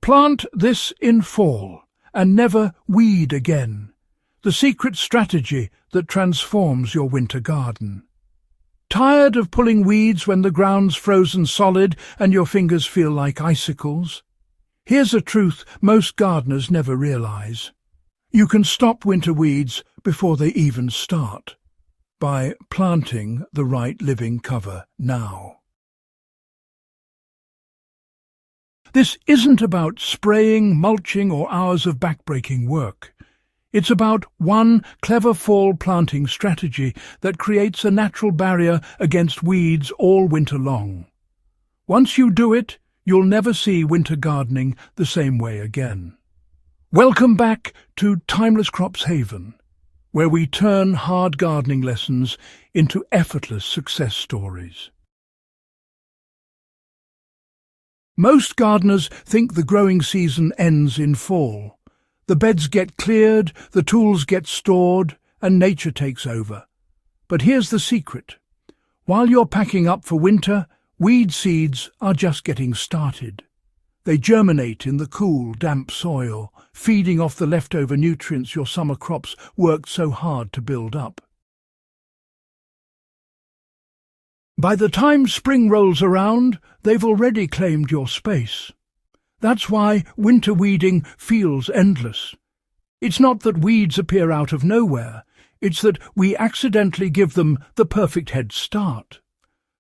Plant this in fall and never weed again. The secret strategy that transforms your winter garden. Tired of pulling weeds when the ground's frozen solid and your fingers feel like icicles? Here's a truth most gardeners never realize. You can stop winter weeds before they even start by planting the right living cover now. This isn't about spraying, mulching, or hours of backbreaking work. It's about one clever fall planting strategy that creates a natural barrier against weeds all winter long. Once you do it, you'll never see winter gardening the same way again. Welcome back to Timeless Crops Haven, where we turn hard gardening lessons into effortless success stories. Most gardeners think the growing season ends in fall. The beds get cleared, the tools get stored, and nature takes over. But here's the secret. While you're packing up for winter, weed seeds are just getting started. They germinate in the cool, damp soil, feeding off the leftover nutrients your summer crops worked so hard to build up. By the time spring rolls around, they've already claimed your space. That's why winter weeding feels endless. It's not that weeds appear out of nowhere, it's that we accidentally give them the perfect head start.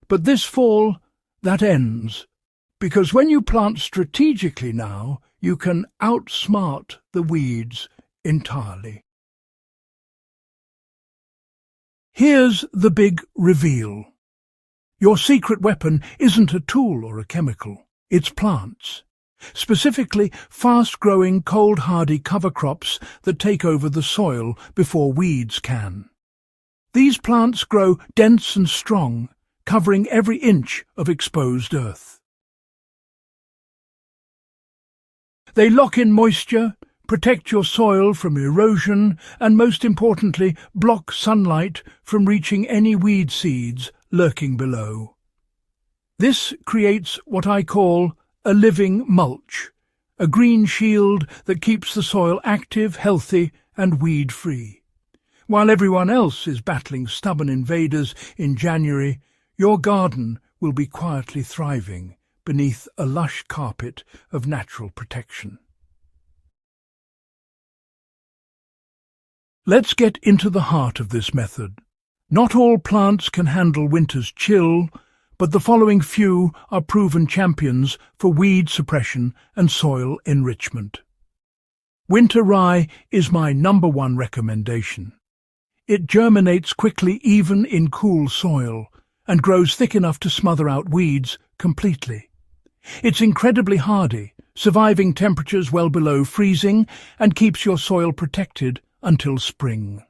But this fall, that ends, because when you plant strategically now, you can outsmart the weeds entirely. Here's the big reveal. Your secret weapon isn't a tool or a chemical, it's plants. Specifically, fast-growing, cold-hardy cover crops that take over the soil before weeds can. These plants grow dense and strong, covering every inch of exposed earth. They lock in moisture, protect your soil from erosion, and most importantly, block sunlight from reaching any weed seeds lurking below. This creates what I call a living mulch, a green shield that keeps the soil active, healthy, and weed-free. While everyone else is battling stubborn invaders in January, your garden will be quietly thriving beneath a lush carpet of natural protection. Let's get into the heart of this method. Not all plants can handle winter's chill, but the following few are proven champions for weed suppression and soil enrichment. Winter rye is my #1 recommendation. It germinates quickly even in cool soil and grows thick enough to smother out weeds completely. It's incredibly hardy, surviving temperatures well below freezing, and keeps your soil protected until spring.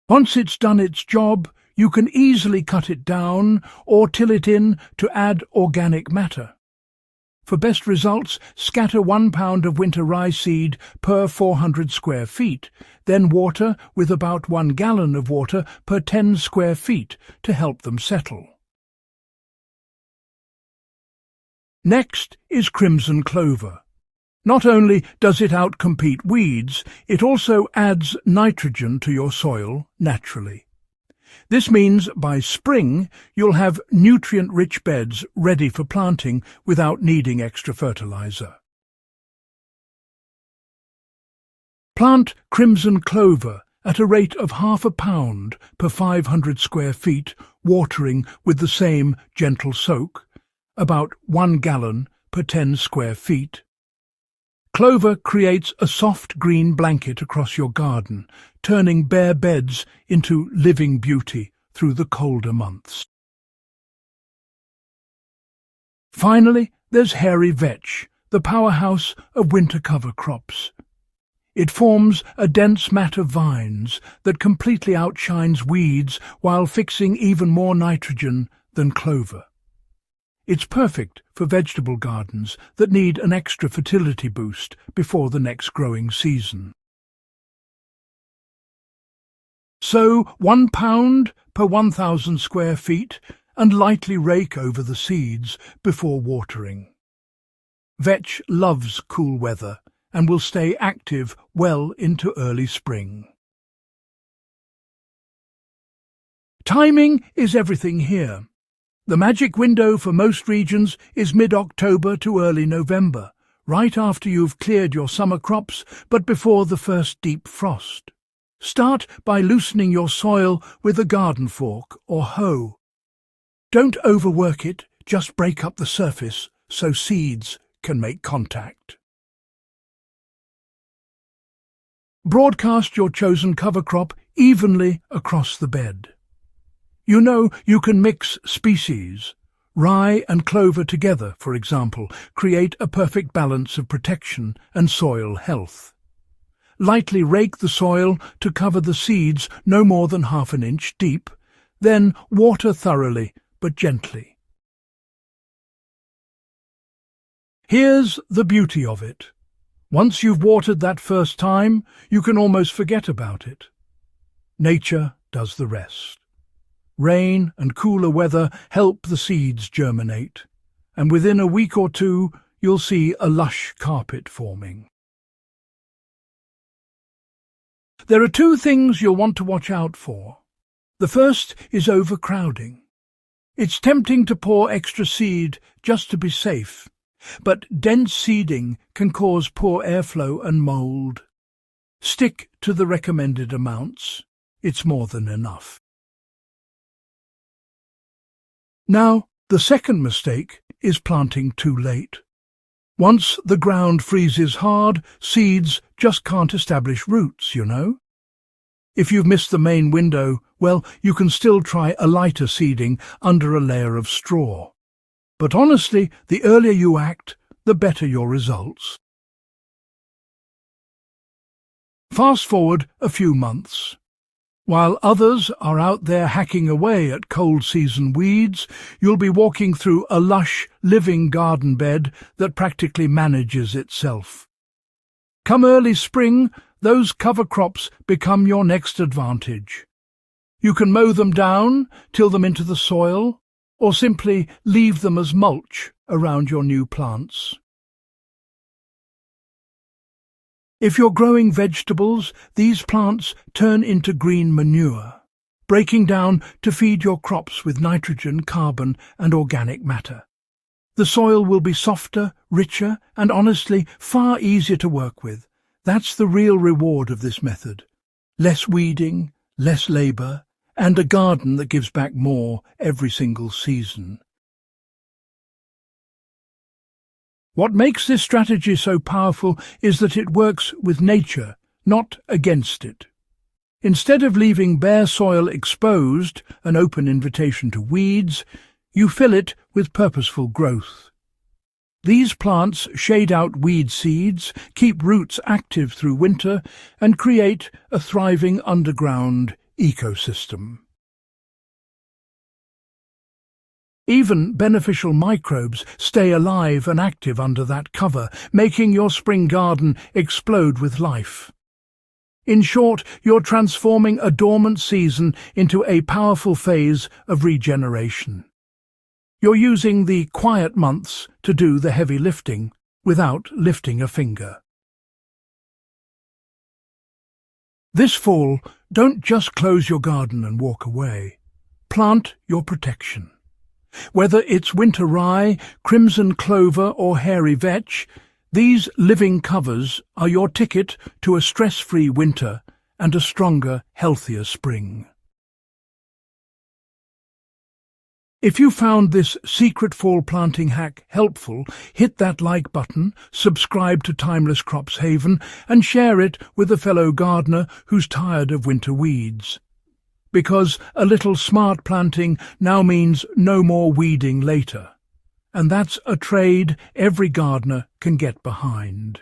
Once it's done its job, you can easily cut it down or till it in to add organic matter. For best results, scatter 1 pound of winter rye seed per 400 square feet, then water with about 1 gallon of water per 10 square feet to help them settle. Next is crimson clover. Not only does it outcompete weeds, it also adds nitrogen to your soil naturally. This means by spring you'll have nutrient-rich beds ready for planting without needing extra fertilizer. Plant crimson clover at a rate of ½ pound per 500 square feet, watering with the same gentle soak, about 1 gallon per 10 square feet. Clover creates a soft green blanket across your garden, turning bare beds into living beauty through the colder months. Finally, there's hairy vetch, the powerhouse of winter cover crops. It forms a dense mat of vines that completely outshines weeds while fixing even more nitrogen than clover. It's perfect for vegetable gardens that need an extra fertility boost before the next growing season. So 1 pound per 1,000 square feet and lightly rake over the seeds before watering. Vetch loves cool weather and will stay active well into early spring. Timing is everything here. The magic window for most regions is mid-October to early November, right after you've cleared your summer crops but before the first deep frost. Start by loosening your soil with a garden fork or hoe. Don't overwork it, just break up the surface so seeds can make contact. Broadcast your chosen cover crop evenly across the bed. You know you can mix species. Rye and clover together, for example, create a perfect balance of protection and soil health. Lightly rake the soil to cover the seeds no more than half an inch deep, then water thoroughly but gently. Here's the beauty of it. Once you've watered that first time, you can almost forget about it. Nature does the rest. Rain and cooler weather help the seeds germinate, and within a week or two you'll see a lush carpet forming. There are two things you'll want to watch out for. The first is overcrowding. It's tempting to pour extra seed just to be safe, but dense seeding can cause poor airflow and mold. Stick to the recommended amounts. It's more than enough. Now, the second mistake is planting too late. Once the ground freezes hard, seeds just can't establish roots, you know. If you've missed the main window, well, you can still try a lighter seeding under a layer of straw. But honestly, the earlier you act, the better your results. Fast forward a few months. While others are out there hacking away at cold season weeds, you'll be walking through a lush, living garden bed that practically manages itself. Come early spring, those cover crops become your next advantage. You can mow them down, till them into the soil, or simply leave them as mulch around your new plants. If you're growing vegetables, these plants turn into green manure, breaking down to feed your crops with nitrogen, carbon and organic matter. The soil will be softer, richer and honestly far easier to work with. That's the real reward of this method. Less weeding, less labour, and a garden that gives back more every single season. What makes this strategy so powerful is that it works with nature, not against it. Instead of leaving bare soil exposed, an open invitation to weeds, you fill it with purposeful growth. These plants shade out weed seeds, keep roots active through winter, and create a thriving underground ecosystem. Even beneficial microbes stay alive and active under that cover, making your spring garden explode with life. In short, you're transforming a dormant season into a powerful phase of regeneration. You're using the quiet months to do the heavy lifting without lifting a finger. This fall, don't just close your garden and walk away. Plant your protection. Whether it's winter rye, crimson clover or hairy vetch, these living covers are your ticket to a stress-free winter and a stronger, healthier spring. If you found this secret fall planting hack helpful, hit that like button, subscribe to Timeless Crops Haven and share it with a fellow gardener who's tired of winter weeds. Because a little smart planting now means no more weeding later. And that's a trade every gardener can get behind.